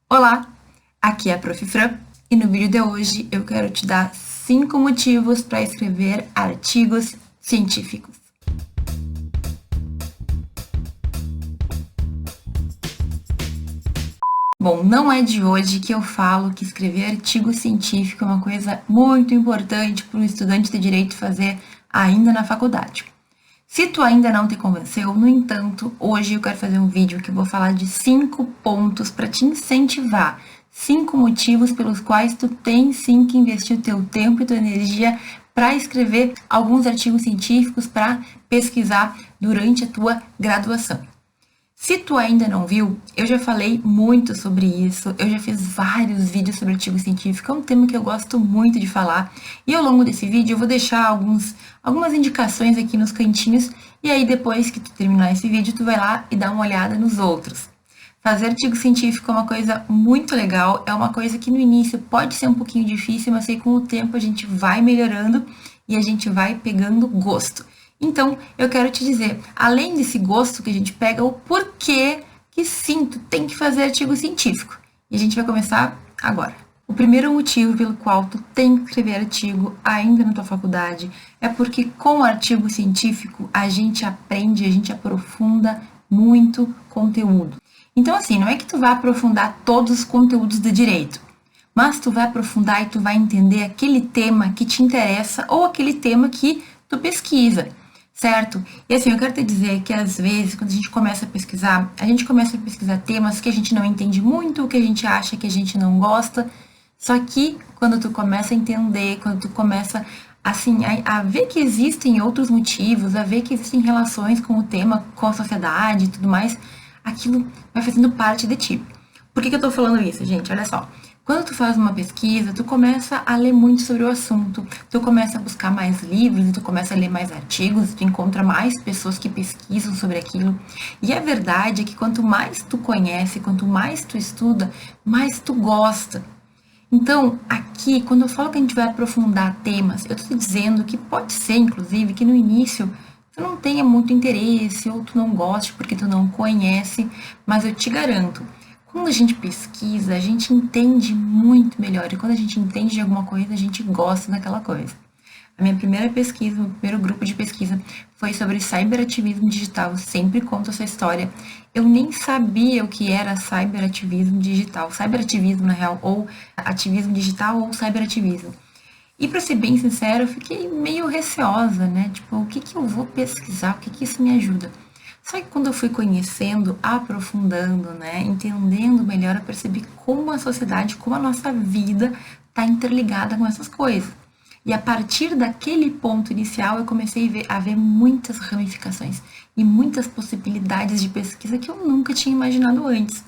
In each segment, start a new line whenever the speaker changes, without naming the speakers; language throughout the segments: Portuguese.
Olá, aqui é a Prof. Fran e no vídeo de hoje eu quero te dar 5 motivos para escrever artigos científicos. Bom, não é de hoje que eu falo que escrever artigo científico é uma coisa muito importante para um estudante de direito fazer ainda na faculdade. Se tu ainda não te convenceu, no entanto, hoje eu quero fazer um vídeo que eu vou falar de 5 pontos para te incentivar, 5 motivos pelos quais tu tem sim que investir o teu tempo e tua energia para escrever alguns artigos científicos, para pesquisar durante a tua graduação. Se tu ainda não viu, eu já falei muito sobre isso, eu já fiz vários vídeos sobre artigo científico, é um tema que eu gosto muito de falar, e ao longo desse vídeo eu vou deixar algumas indicações aqui nos cantinhos, e aí depois que tu terminar esse vídeo, tu vai lá e dá uma olhada nos outros. Fazer artigo científico é uma coisa muito legal, é uma coisa que no início pode ser um pouquinho difícil, mas aí com o tempo a gente vai melhorando e a gente vai pegando gosto. Então, eu quero te dizer, além desse gosto que a gente pega, o porquê que sim, tu tem que fazer artigo científico. E a gente vai começar agora. O primeiro motivo pelo qual tu tem que escrever artigo ainda na tua faculdade é porque com o artigo científico a gente aprende, a gente aprofunda muito conteúdo. Então, assim, não é que tu vai aprofundar todos os conteúdos do direito, mas tu vai aprofundar e tu vai entender aquele tema que te interessa ou aquele tema que tu pesquisa, certo? E assim, eu quero te dizer que às vezes, quando a gente começa a pesquisar temas que a gente não entende muito, que a gente acha que a gente não gosta, só que quando tu começa a entender, quando tu começa assim, a ver que existem outros motivos, a ver que existem relações com o tema, com a sociedade e tudo mais, aquilo vai fazendo parte de ti. Por que eu tô falando isso, gente? Olha só. Quando tu faz uma pesquisa, tu começa a ler muito sobre o assunto, tu começa a buscar mais livros, tu começa a ler mais artigos, tu encontra mais pessoas que pesquisam sobre aquilo. E a verdade é que quanto mais tu conhece, quanto mais tu estuda, mais tu gosta. Então, aqui, quando eu falo que a gente vai aprofundar temas, eu estou dizendo que pode ser, inclusive, que no início tu não tenha muito interesse ou tu não goste porque tu não conhece, mas eu te garanto, quando a gente pesquisa, a gente entende muito melhor. E quando a gente entende de alguma coisa, a gente gosta daquela coisa. A minha primeira pesquisa, o primeiro grupo de pesquisa foi sobre cyberativismo digital. Eu sempre conto essa história. Eu nem sabia o que era cyberativismo digital. Cyberativismo, na real, ou ativismo digital ou cyberativismo. E para ser bem sincero, eu fiquei meio receosa, né? Tipo, o que que eu vou pesquisar? O que que isso me ajuda? Só que quando eu fui conhecendo, aprofundando, né, entendendo melhor, eu percebi como a sociedade, como a nossa vida está interligada com essas coisas. E a partir daquele ponto inicial, eu comecei a ver muitas ramificações e muitas possibilidades de pesquisa que eu nunca tinha imaginado antes.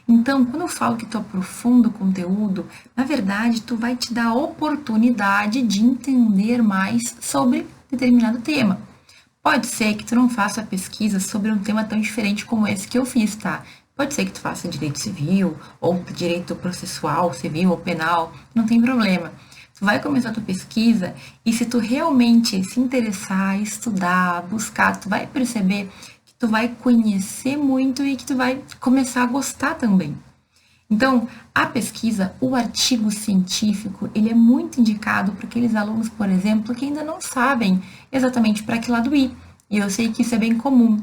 Então, quando eu falo que tu aprofunda o conteúdo, na verdade, tu vai te dar a oportunidade de entender mais sobre determinado tema. Pode ser que tu não faça pesquisa sobre um tema tão diferente como esse que eu fiz, tá? Pode ser que tu faça direito civil, ou direito processual, civil ou penal, não tem problema. Tu vai começar a tua pesquisa e se tu realmente se interessar, estudar, buscar, tu vai perceber que tu vai conhecer muito e que tu vai começar a gostar também. Então, a pesquisa, o artigo científico, ele é muito indicado para aqueles alunos, por exemplo, que ainda não sabem exatamente para que lado ir. E eu sei que isso é bem comum.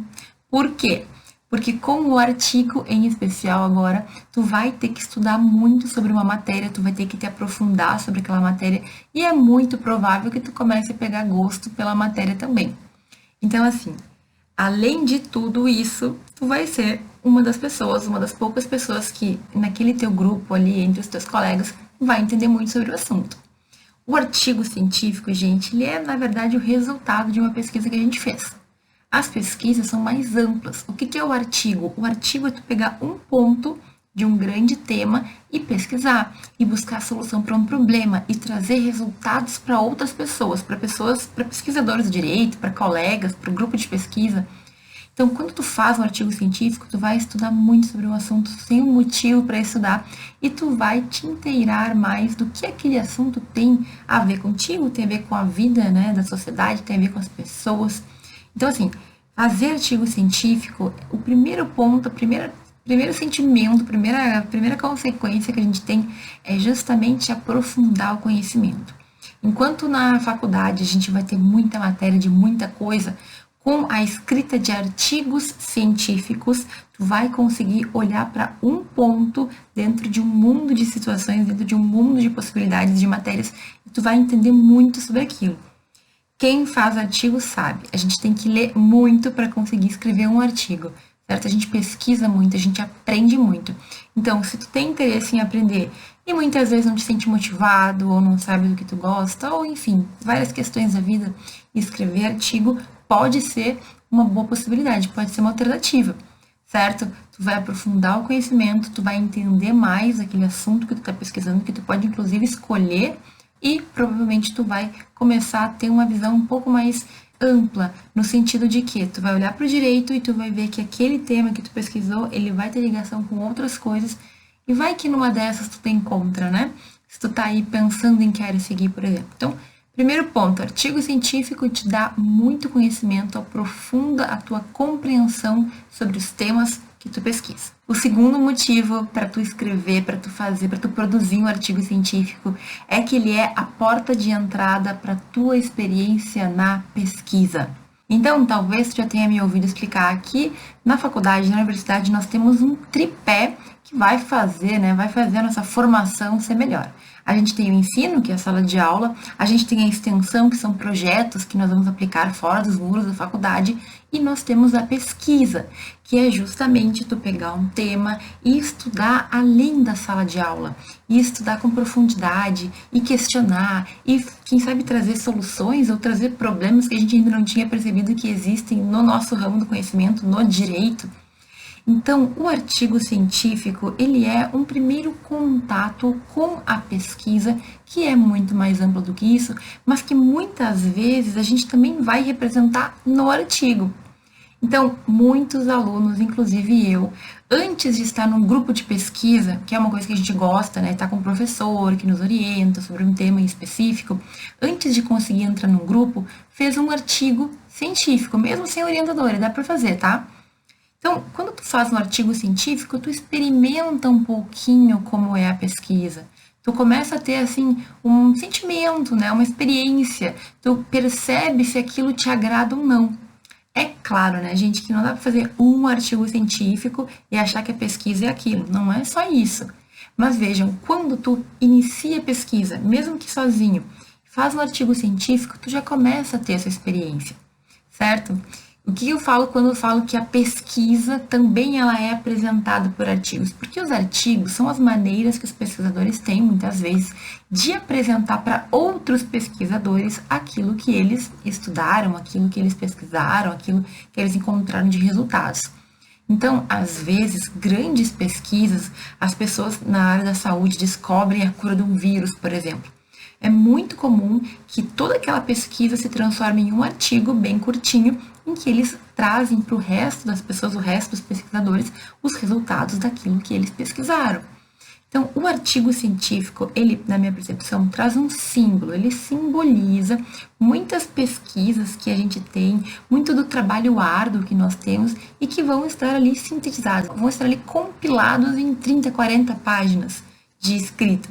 Por quê? Porque com o artigo em especial agora, tu vai ter que estudar muito sobre uma matéria, tu vai ter que te aprofundar sobre aquela matéria, e é muito provável que tu comece a pegar gosto pela matéria também. Então, assim, além de tudo isso, tu vai ser uma das pessoas, uma das poucas pessoas que naquele teu grupo ali, entre os teus colegas, vai entender muito sobre o assunto. O artigo científico, gente, ele é, na verdade, o resultado de uma pesquisa que a gente fez. As pesquisas são mais amplas. O que é o artigo? O artigo é tu pegar um ponto de um grande tema e pesquisar e buscar a solução para um problema e trazer resultados para outras pessoas, para pesquisadores de direito, para colegas, para o grupo de pesquisa. Então, quando tu faz um artigo científico, tu vai estudar muito sobre um assunto, tu tem um motivo para estudar e tu vai te inteirar mais do que aquele assunto tem a ver contigo, tem a ver com a vida, né, da sociedade, tem a ver com as pessoas. Então, assim, fazer artigo científico, o primeiro ponto, a primeira primeiro sentimento, primeira consequência que a gente tem é justamente aprofundar o conhecimento. Enquanto na faculdade a gente vai ter muita matéria de muita coisa, com a escrita de artigos científicos, tu vai conseguir olhar para um ponto dentro de um mundo de situações, dentro de um mundo de possibilidades de matérias, e tu vai entender muito sobre aquilo. Quem faz artigo sabe, a gente tem que ler muito para conseguir escrever um artigo, certo? A gente pesquisa muito, a gente aprende muito. Então, se tu tem interesse em aprender e muitas vezes não te sente motivado ou não sabe do que tu gosta, ou enfim, várias questões da vida, escrever artigo pode ser uma boa possibilidade, pode ser uma alternativa, certo? Tu vai aprofundar o conhecimento, tu vai entender mais aquele assunto que tu está pesquisando, que tu pode inclusive escolher e provavelmente tu vai começar a ter uma visão um pouco mais ampla, no sentido de que tu vai olhar para o direito e tu vai ver que aquele tema que tu pesquisou, ele vai ter ligação com outras coisas e vai que numa dessas tu te encontra, né? Se tu tá aí pensando em que área seguir, por exemplo. Então, primeiro ponto, artigo científico te dá muito conhecimento, aprofunda a tua compreensão sobre os temas que tu pesquisa. O segundo motivo para tu escrever, para tu fazer, para tu produzir um artigo científico é que ele é a porta de entrada para tua experiência na pesquisa. Então, talvez tu já tenha me ouvido explicar aqui, na faculdade, na universidade, nós temos um tripé que vai fazer a nossa formação ser melhor. A gente tem o ensino, que é a sala de aula, a gente tem a extensão, que são projetos que nós vamos aplicar fora dos muros da faculdade, e nós temos a pesquisa, que é justamente tu pegar um tema e estudar além da sala de aula, e estudar com profundidade, e questionar, e quem sabe trazer soluções ou trazer problemas que a gente ainda não tinha percebido que existem no nosso ramo do conhecimento, no direito. Então, o artigo científico, ele é um primeiro contato com a pesquisa, que é muito mais ampla do que isso, mas que muitas vezes a gente também vai representar no artigo. Então, muitos alunos, inclusive eu, antes de estar num grupo de pesquisa, que é uma coisa que a gente gosta, né, estar com um professor que nos orienta sobre um tema em específico, antes de conseguir entrar num grupo, fez um artigo científico, mesmo sem orientador, dá para fazer, tá? Então, quando tu faz um artigo científico, tu experimenta um pouquinho como é a pesquisa. Tu começa a ter, assim, um sentimento, né? Uma experiência. Tu percebe se aquilo te agrada ou não. É claro, né, gente, que não dá para fazer um artigo científico e achar que a pesquisa é aquilo. Não é só isso. Mas vejam, quando tu inicia a pesquisa, mesmo que sozinho, faz um artigo científico, tu já começa a ter essa experiência, certo? O que eu falo quando eu falo que a pesquisa também ela é apresentada por artigos? Porque os artigos são as maneiras que os pesquisadores têm, muitas vezes, de apresentar para outros pesquisadores aquilo que eles estudaram, aquilo que eles pesquisaram, aquilo que eles encontraram de resultados. Então, às vezes, grandes pesquisas, as pessoas na área da saúde descobrem a cura de um vírus, por exemplo. É muito comum que toda aquela pesquisa se transforme em um artigo bem curtinho, em que eles trazem para o resto das pessoas, o resto dos pesquisadores, os resultados daquilo que eles pesquisaram. Então, o artigo científico, ele, na minha percepção, traz um símbolo, ele simboliza muitas pesquisas que a gente tem, muito do trabalho árduo que nós temos e que vão estar ali sintetizados, vão estar ali compilados em 30, 40 páginas de escrita.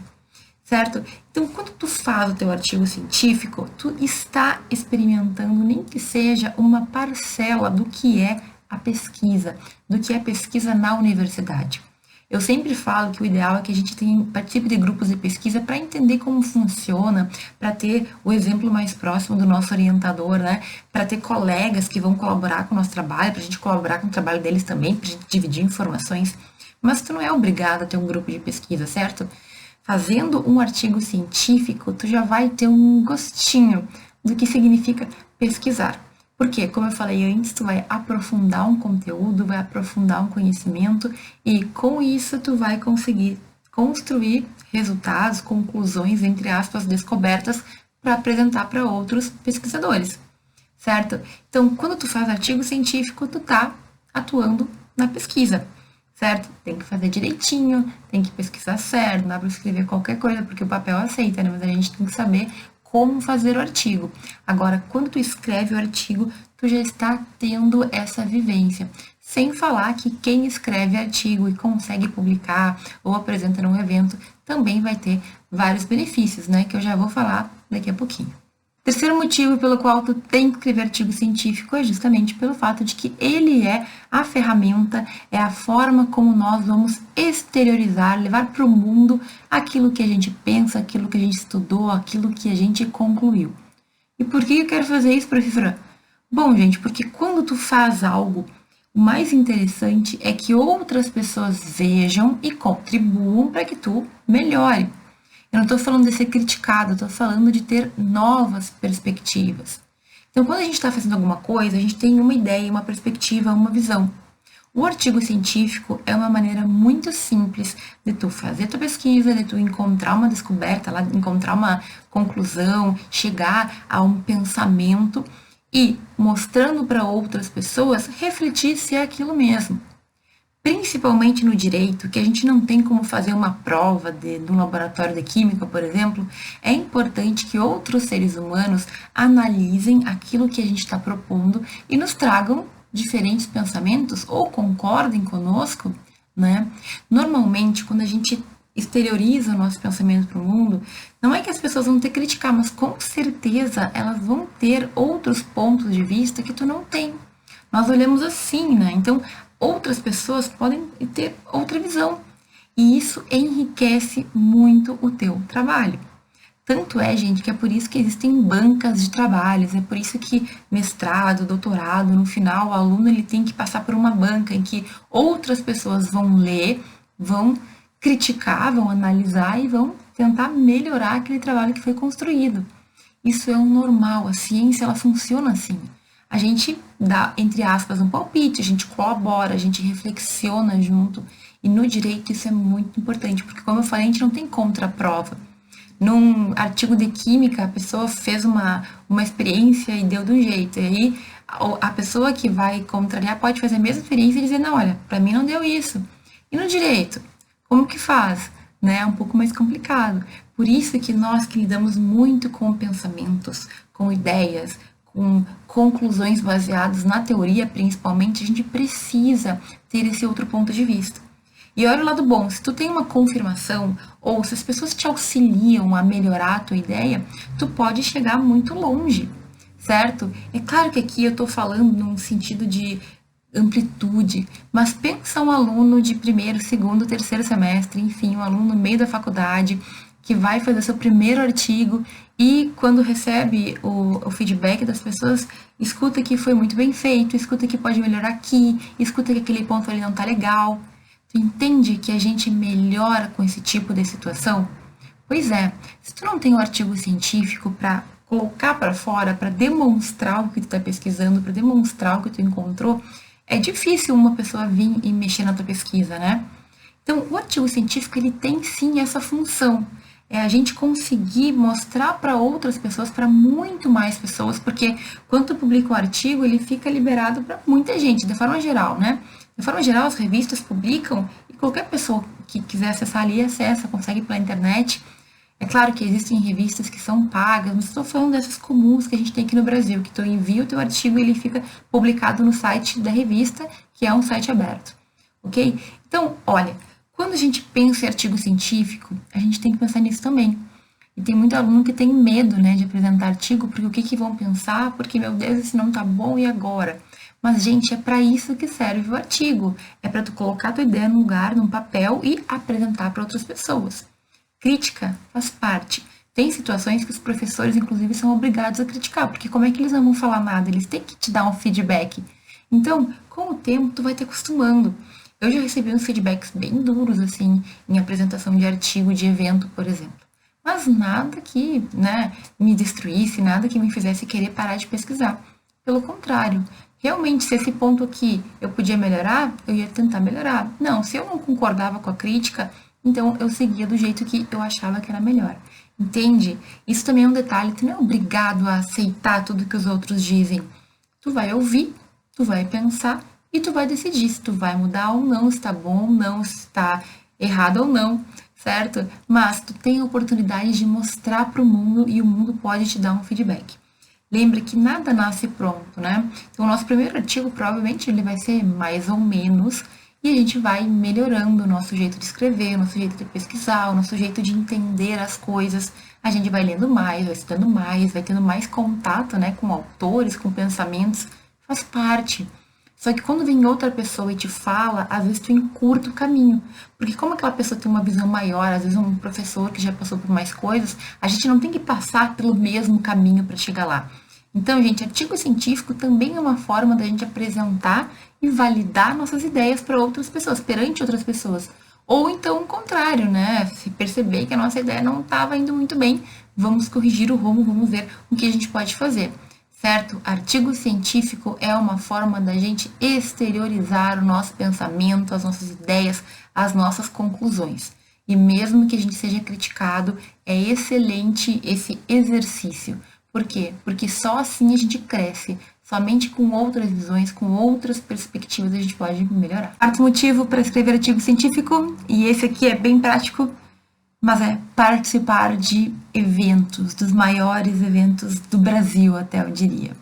Certo? Então, quando tu faz o teu artigo científico, tu está experimentando, nem que seja uma parcela do que é a pesquisa, do que é pesquisa na universidade. Eu sempre falo que o ideal é que a gente participe de grupos de pesquisa para entender como funciona, para ter o exemplo mais próximo do nosso orientador, né? Para ter colegas que vão colaborar com o nosso trabalho, para a gente colaborar com o trabalho deles também, para a gente dividir informações. Mas tu não é obrigado a ter um grupo de pesquisa, certo? Fazendo um artigo científico, tu já vai ter um gostinho do que significa pesquisar. Porque, como eu falei antes, tu vai aprofundar um conteúdo, vai aprofundar um conhecimento e com isso tu vai conseguir construir resultados, conclusões, entre aspas, descobertas para apresentar para outros pesquisadores, certo? Então, quando tu faz artigo científico, tu tá atuando na pesquisa. Certo? Tem que fazer direitinho, tem que pesquisar certo, não dá para escrever qualquer coisa, porque o papel aceita, né? Mas a gente tem que saber como fazer o artigo. Agora, quando tu escreve o artigo, tu já está tendo essa vivência. Sem falar que quem escreve artigo e consegue publicar ou apresenta num evento também vai ter vários benefícios, né? Que eu já vou falar daqui a pouquinho. Terceiro motivo pelo qual tu tem que escrever artigo científico é justamente pelo fato de que ele é a ferramenta, é a forma como nós vamos exteriorizar, levar para o mundo aquilo que a gente pensa, aquilo que a gente estudou, aquilo que a gente concluiu. E por que eu quero fazer isso, professora? Bom, gente, porque quando tu faz algo, o mais interessante é que outras pessoas vejam e contribuam para que tu melhore. Eu não estou falando de ser criticado, eu estou falando de ter novas perspectivas. Então, quando a gente está fazendo alguma coisa, a gente tem uma ideia, uma perspectiva, uma visão. O artigo científico é uma maneira muito simples de tu fazer tua pesquisa, de tu encontrar uma descoberta, encontrar uma conclusão, chegar a um pensamento e, mostrando para outras pessoas, refletir se é aquilo mesmo. Principalmente no direito, que a gente não tem como fazer uma prova de um laboratório de química, por exemplo, é importante que outros seres humanos analisem aquilo que a gente está propondo e nos tragam diferentes pensamentos ou concordem conosco, né? Normalmente, quando a gente exterioriza o nosso pensamento para o mundo, não é que as pessoas vão ter que criticar, mas com certeza elas vão ter outros pontos de vista que tu não tem. Nós olhamos assim, né? Então, outras pessoas podem ter outra visão. E isso enriquece muito o teu trabalho. Tanto é, gente, que é por isso que existem bancas de trabalhos, é por isso que mestrado, doutorado, no final o aluno ele tem que passar por uma banca em que outras pessoas vão ler, vão criticar, vão analisar e vão tentar melhorar aquele trabalho que foi construído. Isso é o normal, a ciência ela funciona assim. A gente dá, entre aspas, um palpite, a gente colabora, a gente reflexiona junto. E no direito isso é muito importante, porque como eu falei, a gente não tem contraprova. Num artigo de química, a pessoa fez uma experiência e deu de um jeito. E aí a pessoa que vai contrariar pode fazer a mesma experiência e dizer, não, olha, para mim não deu isso. E no direito, como que faz? Né? É um pouco mais complicado. Por isso que nós que lidamos muito com pensamentos, com ideias, com conclusões baseadas na teoria, principalmente, a gente precisa ter esse outro ponto de vista. E olha o lado bom, se tu tem uma confirmação, ou se as pessoas te auxiliam a melhorar a tua ideia, tu pode chegar muito longe, certo? É claro que aqui eu estou falando num sentido de amplitude, mas pensa um aluno de primeiro, segundo, terceiro semestre, enfim, um aluno no meio da faculdade, que vai fazer seu primeiro artigo e quando recebe o feedback das pessoas, escuta que foi muito bem feito, escuta que pode melhorar aqui, escuta que aquele ponto ali não tá legal. Tu entende que a gente melhora com esse tipo de situação? Pois é, se tu não tem um artigo científico para colocar para fora, para demonstrar o que tu está pesquisando, para demonstrar o que tu encontrou, é difícil uma pessoa vir e mexer na tua pesquisa, né? Então, o artigo científico ele tem sim essa função. É a gente conseguir mostrar para outras pessoas, para muito mais pessoas, porque quando tu publica um artigo, ele fica liberado para muita gente, de forma geral, né? De forma geral, as revistas publicam e qualquer pessoa que quiser acessar ali, acessa, consegue pela internet. É claro que existem revistas que são pagas, mas estou falando dessas comuns que a gente tem aqui no Brasil, que tu envia o teu artigo e ele fica publicado no site da revista, que é um site aberto, ok? Então, olha, quando a gente pensa em artigo científico, a gente tem que pensar nisso também. E tem muito aluno que tem medo, né, de apresentar artigo, porque o que vão pensar? Porque, meu Deus, esse não tá bom, e agora? Mas, gente, é para isso que serve o artigo. É para tu colocar a tua ideia num lugar, num papel e apresentar para outras pessoas. Crítica faz parte. Tem situações que os professores, inclusive, são obrigados a criticar, porque como é que eles não vão falar nada? Eles têm que te dar um feedback. Então, com o tempo, tu vai te acostumando. Eu já recebi uns feedbacks bem duros, assim, em apresentação de artigo, de evento, por exemplo. Mas nada que, né, me destruísse, nada que me fizesse querer parar de pesquisar. Pelo contrário, realmente, se esse ponto aqui eu podia melhorar, eu ia tentar melhorar. Não, se eu não concordava com a crítica, então eu seguia do jeito que eu achava que era melhor. Entende? Isso também é um detalhe, tu não é obrigado a aceitar tudo que os outros dizem. Tu vai ouvir, tu vai pensar e tu vai decidir se tu vai mudar ou não, se tá bom ou não, se está errado ou não, certo? Mas tu tem a oportunidade de mostrar para o mundo e o mundo pode te dar um feedback. Lembra que nada nasce pronto, né? Então, o nosso primeiro artigo provavelmente ele vai ser mais ou menos e a gente vai melhorando o nosso jeito de escrever, o nosso jeito de pesquisar, o nosso jeito de entender as coisas. A gente vai lendo mais, vai estudando mais, vai tendo mais contato, né, com autores, com pensamentos. Faz parte. Só que quando vem outra pessoa e te fala, às vezes tu encurta o caminho. Porque como aquela pessoa tem uma visão maior, às vezes um professor que já passou por mais coisas, a gente não tem que passar pelo mesmo caminho para chegar lá. Então, gente, artigo científico também é uma forma da gente apresentar e validar nossas ideias para outras pessoas, perante outras pessoas. Ou então o contrário, né? Se perceber que a nossa ideia não estava indo muito bem, vamos corrigir o rumo, vamos ver o que a gente pode fazer. Certo? Artigo científico é uma forma da gente exteriorizar o nosso pensamento, as nossas ideias, as nossas conclusões. E mesmo que a gente seja criticado, é excelente esse exercício. Por quê? Porque só assim a gente cresce. Somente com outras visões, com outras perspectivas, a gente pode melhorar. Quarto motivo para escrever artigo científico, e esse aqui é bem prático, mas é participar de eventos, dos maiores eventos do Brasil, até eu diria.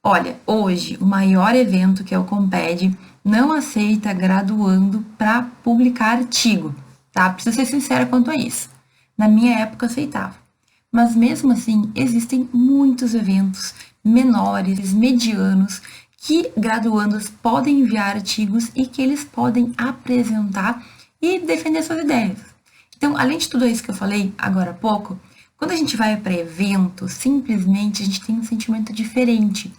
Olha, hoje o maior evento, que é o Comped, não aceita graduando para publicar artigo, tá? Preciso ser sincera quanto a isso. Na minha época aceitava. Mas mesmo assim, existem muitos eventos menores, medianos, que graduandos podem enviar artigos e que eles podem apresentar e defender suas ideias. Então, além de tudo isso que eu falei agora há pouco, quando a gente vai para evento, simplesmente a gente tem um sentimento diferente.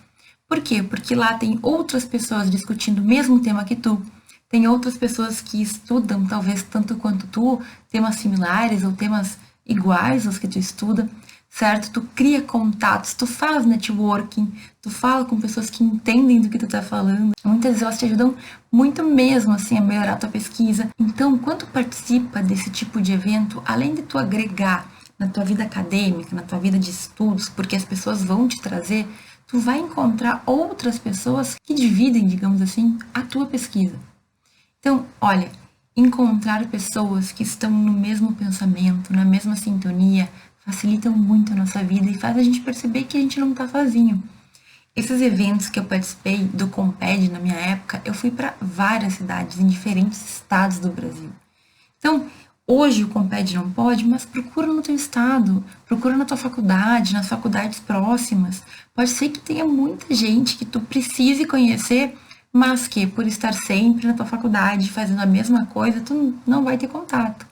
Por quê? Porque lá tem outras pessoas discutindo o mesmo tema que tu, tem outras pessoas que estudam, talvez tanto quanto tu, temas similares ou temas iguais aos que tu estuda, certo? Tu cria contatos, tu faz networking, tu fala com pessoas que entendem do que tu tá falando. Muitas vezes elas te ajudam muito mesmo, assim, a melhorar a tua pesquisa. Então, quando tu participa desse tipo de evento, além de tu agregar na tua vida acadêmica, na tua vida de estudos, porque as pessoas vão te trazer, tu vai encontrar outras pessoas que dividem, digamos assim, a tua pesquisa. Então, olha, encontrar pessoas que estão no mesmo pensamento, na mesma sintonia, facilitam muito a nossa vida e faz a gente perceber que a gente não está sozinho. Esses eventos que eu participei do Comped na minha época, eu fui para várias cidades, em diferentes estados do Brasil. Então, hoje o Comped não pode, mas procura no teu estado, procura na tua faculdade, nas faculdades próximas. Pode ser que tenha muita gente que tu precise conhecer, mas que por estar sempre na tua faculdade fazendo a mesma coisa, tu não vai ter contato.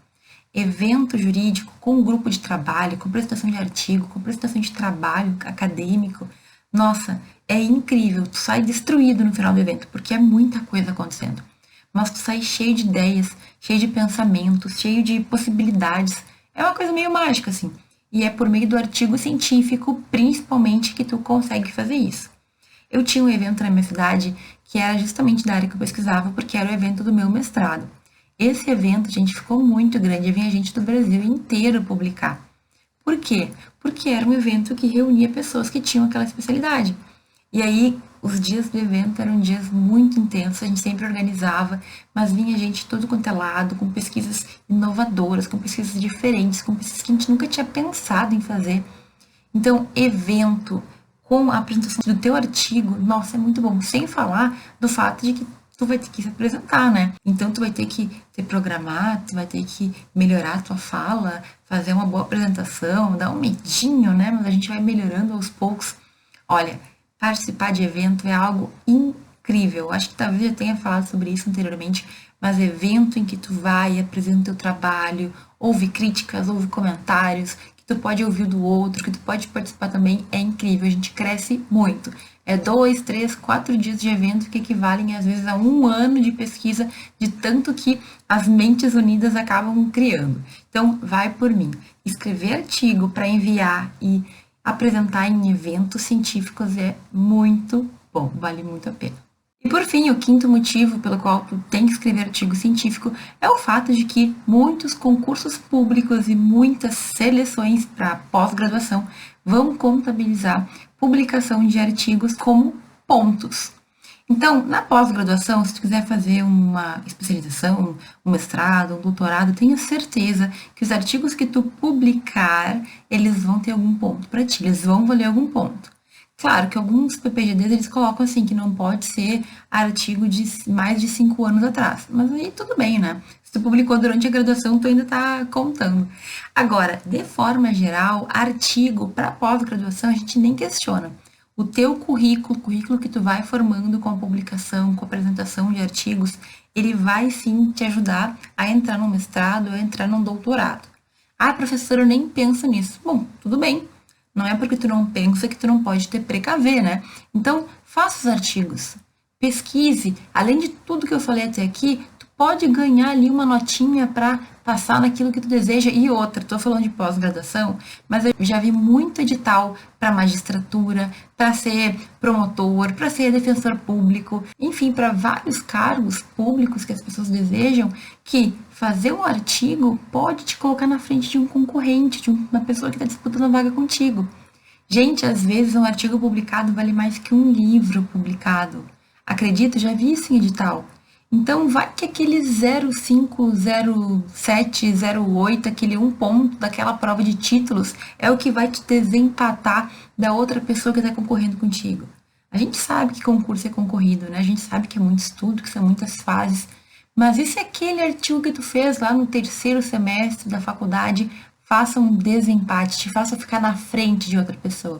Evento jurídico com grupo de trabalho, com apresentação de artigo, com apresentação de trabalho acadêmico, nossa, é incrível. Tu sai destruído no final do evento, porque é muita coisa acontecendo. Mas tu sai cheio de ideias, cheio de pensamentos, cheio de possibilidades. É uma coisa meio mágica, assim. E é por meio do artigo científico, principalmente, que tu consegue fazer isso. Eu tinha um evento na minha cidade que era justamente da área que eu pesquisava, porque era o evento do meu mestrado. Esse evento, gente, ficou muito grande, vinha gente do Brasil inteiro publicar. Por quê? Porque era um evento que reunia pessoas que tinham aquela especialidade. E aí, os dias do evento eram dias muito intensos, a gente sempre organizava, mas vinha gente todo quanto é lado, com pesquisas inovadoras, com pesquisas diferentes, com pesquisas que a gente nunca tinha pensado em fazer. Então, evento com a apresentação do teu artigo, nossa, é muito bom. Sem falar do fato de que tu vai ter que se apresentar, né? Então, tu vai ter que te programar, tu vai ter que melhorar a tua fala, fazer uma boa apresentação, dar um medinho, né? Mas a gente vai melhorando aos poucos. Olha, participar de evento é algo incrível. Acho que talvez eu tenha falado sobre isso anteriormente, mas evento em que tu vai e apresenta o teu trabalho, ouve críticas, ouve comentários, que tu pode ouvir do outro, que tu pode participar também, é incrível. A gente cresce muito. É 2, 3, 4 dias de evento que equivalem às vezes a 1 ano de pesquisa, de tanto que as mentes unidas acabam criando. Então, vai por mim. Escrever artigo para enviar e apresentar em eventos científicos é muito bom, vale muito a pena. E por fim, o quinto motivo pelo qual tu tem que escrever artigo científico é o fato de que muitos concursos públicos e muitas seleções para pós-graduação vão contabilizar publicação de artigos como pontos. Então, na pós-graduação, se tu quiser fazer uma especialização, um mestrado, um doutorado, tenha certeza que os artigos que tu publicar, eles vão ter algum ponto para ti, eles vão valer algum ponto. Claro que alguns PPGDs eles colocam assim, que não pode ser artigo de mais de 5 anos atrás. Mas aí tudo bem, né? Se tu publicou durante a graduação, tu ainda tá contando. Agora, de forma geral, artigo para pós-graduação a gente nem questiona. O teu currículo, o currículo que tu vai formando com a publicação, com a apresentação de artigos, ele vai sim te ajudar a entrar no mestrado, a entrar no doutorado. Ah, professora, eu nem penso nisso. Bom, tudo bem. Não é porque tu não pensa que tu não pode ter precaver, né? Então, faça os artigos. Pesquise. Além de tudo que eu falei até aqui, tu pode ganhar ali uma notinha para passar naquilo que tu deseja. E outra, tô falando de pós-graduação, mas eu já vi muito edital para magistratura, para ser promotor, para ser defensor público, enfim, para vários cargos públicos que as pessoas desejam, que fazer um artigo pode te colocar na frente de um concorrente, de uma pessoa que está disputando a vaga contigo. Gente, às vezes um artigo publicado vale mais que um livro publicado. Acredita? Já vi isso em edital. Então, vai que aquele 05, 07, 08, aquele um ponto daquela prova de títulos é o que vai te desempatar da outra pessoa que está concorrendo contigo. A gente sabe que concurso é concorrido, né? A gente sabe que é muito estudo, que são muitas fases. Mas e se aquele artigo que tu fez lá no terceiro semestre da faculdade faça um desempate, te faça ficar na frente de outra pessoa?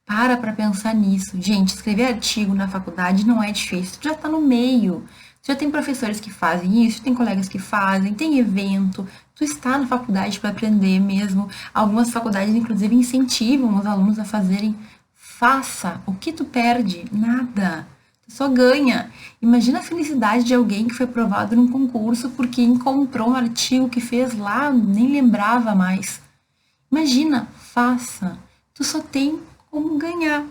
Para pensar nisso. Gente, escrever artigo na faculdade não é difícil. Tu já está no meio. Tu já tem professores que fazem isso, tem colegas que fazem, tem evento. Tu está na faculdade para aprender mesmo. Algumas faculdades, inclusive, incentivam os alunos a fazerem. Faça. O que tu perde? Nada. Tu só ganha. Imagina a felicidade de alguém que foi aprovado num concurso porque encontrou um artigo que fez lá, nem lembrava mais. Imagina, faça. Tu só tem como ganhar,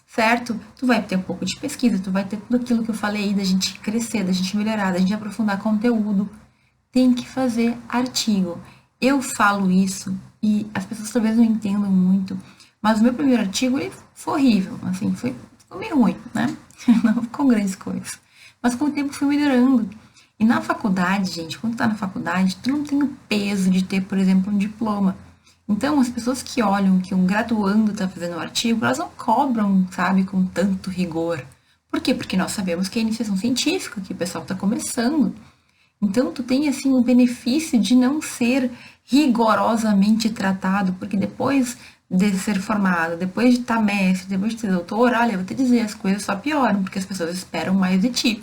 certo? Tu vai ter um pouco de pesquisa, tu vai ter tudo aquilo que eu falei aí da gente crescer, da gente melhorar, da gente aprofundar conteúdo. Tem que fazer artigo. Eu falo isso e as pessoas talvez não entendam muito, mas o meu primeiro artigo ele foi horrível, assim, ficou meio ruim, né? Não ficou grandes coisas. Mas com o tempo fui melhorando. E na faculdade, gente, quando tu tá na faculdade, tu não tem o peso de ter, por exemplo, um diploma. Então, as pessoas que olham que um graduando está fazendo um artigo, elas não cobram, sabe, com tanto rigor. Por quê? Porque nós sabemos que é iniciação científica, que o pessoal está começando. Então, tu tem, assim, o benefício de não ser rigorosamente tratado, porque depois de ser formado, depois de estar mestre, depois de ser doutor, olha, eu vou te dizer, as coisas só pioram, porque as pessoas esperam mais de ti.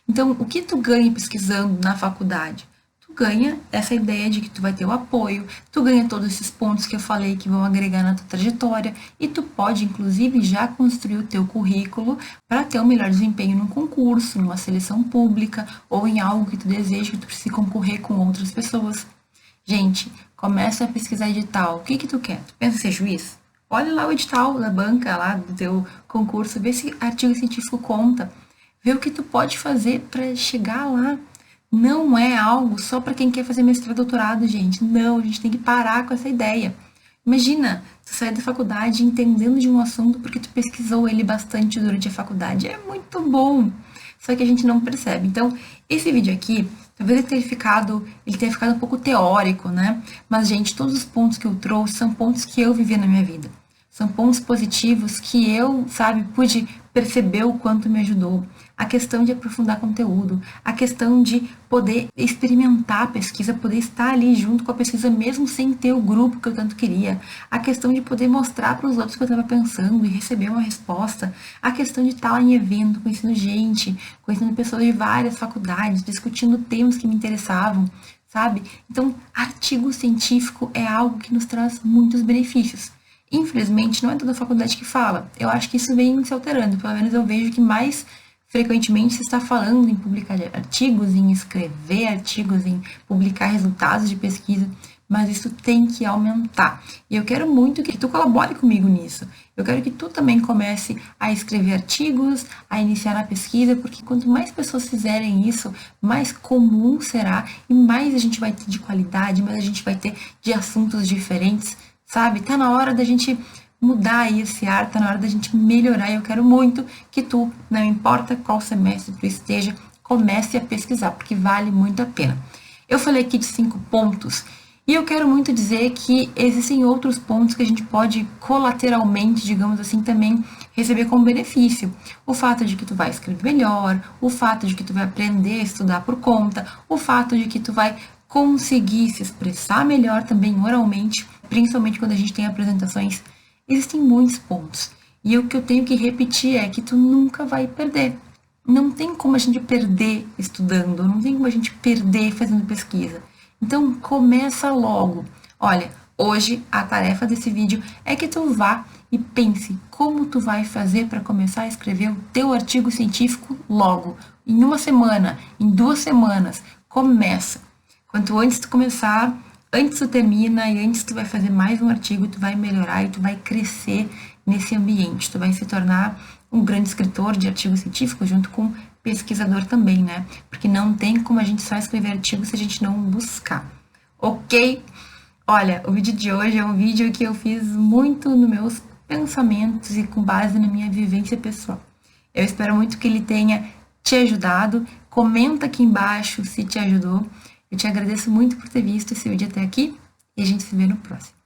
Então, o que tu ganha pesquisando na faculdade? Tu ganha essa ideia de que tu vai ter o apoio, tu ganha todos esses pontos que eu falei que vão agregar na tua trajetória e tu pode, inclusive, já construir o teu currículo para ter um melhor desempenho num concurso, numa seleção pública ou em algo que tu deseja que tu precise concorrer com outras pessoas. Gente, começa a pesquisar edital. O que que tu quer? Tu pensa ser juiz? Olha lá o edital da banca, lá do teu concurso, vê se artigo científico conta. Vê o que tu pode fazer para chegar lá. Não é algo só para quem quer fazer mestrado e doutorado, gente. Não, a gente tem que parar com essa ideia. Imagina, tu sair da faculdade entendendo de um assunto porque tu pesquisou ele bastante durante a faculdade. É muito bom. Só que a gente não percebe. Então, esse vídeo aqui, talvez ele tenha ficado um pouco teórico, né? Mas, gente, todos os pontos que eu trouxe são pontos que eu vivi na minha vida. São pontos positivos que eu, sabe, pude perceber o quanto me ajudou. A questão de aprofundar conteúdo, a questão de poder experimentar a pesquisa, poder estar ali junto com a pesquisa mesmo sem ter o grupo que eu tanto queria. A questão de poder mostrar para os outros o que eu estava pensando e receber uma resposta. A questão de estar em evento, conhecendo gente, conhecendo pessoas de várias faculdades, discutindo temas que me interessavam, sabe? Então, artigo científico é algo que nos traz muitos benefícios. Infelizmente, não é toda faculdade que fala. Eu acho que isso vem se alterando. Pelo menos eu vejo que mais frequentemente se está falando em publicar artigos, em escrever artigos, em publicar resultados de pesquisa. Mas isso tem que aumentar. E eu quero muito que tu colabore comigo nisso. Eu quero que tu também comece a escrever artigos, a iniciar a pesquisa, porque quanto mais pessoas fizerem isso, mais comum será e mais a gente vai ter de qualidade, mais a gente vai ter de assuntos diferentes. Sabe? Tá na hora da gente mudar aí esse ar, tá na hora da gente melhorar. E eu quero muito que tu, não importa qual semestre tu esteja, comece a pesquisar, porque vale muito a pena. Eu falei aqui de 5 pontos E eu quero muito dizer que existem outros pontos que a gente pode colateralmente, digamos assim, também receber como benefício. O fato de que tu vai escrever melhor, o fato de que tu vai aprender a estudar por conta, o fato de que tu vai conseguir se expressar melhor também oralmente, principalmente quando a gente tem apresentações. Existem muitos pontos. E o que eu tenho que repetir é que tu nunca vai perder. Não tem como a gente perder estudando, não tem como a gente perder fazendo pesquisa. Então começa logo. Olha, hoje a tarefa desse vídeo é que tu vá e pense como tu vai fazer para começar a escrever o teu artigo científico logo. Em uma semana, em 2 semanas, começa. Quanto antes tu começar, antes tu termina e antes tu vai fazer mais um artigo, tu vai melhorar e tu vai crescer nesse ambiente. Tu vai se tornar um grande escritor de artigo científico junto com pesquisador também, né? Porque não tem como a gente só escrever artigo se a gente não buscar. Ok? Olha, o vídeo de hoje é um vídeo que eu fiz muito nos meus pensamentos e com base na minha vivência pessoal. Eu espero muito que ele tenha te ajudado. Comenta aqui embaixo se te ajudou. Eu te agradeço muito por ter visto esse vídeo até aqui e a gente se vê no próximo.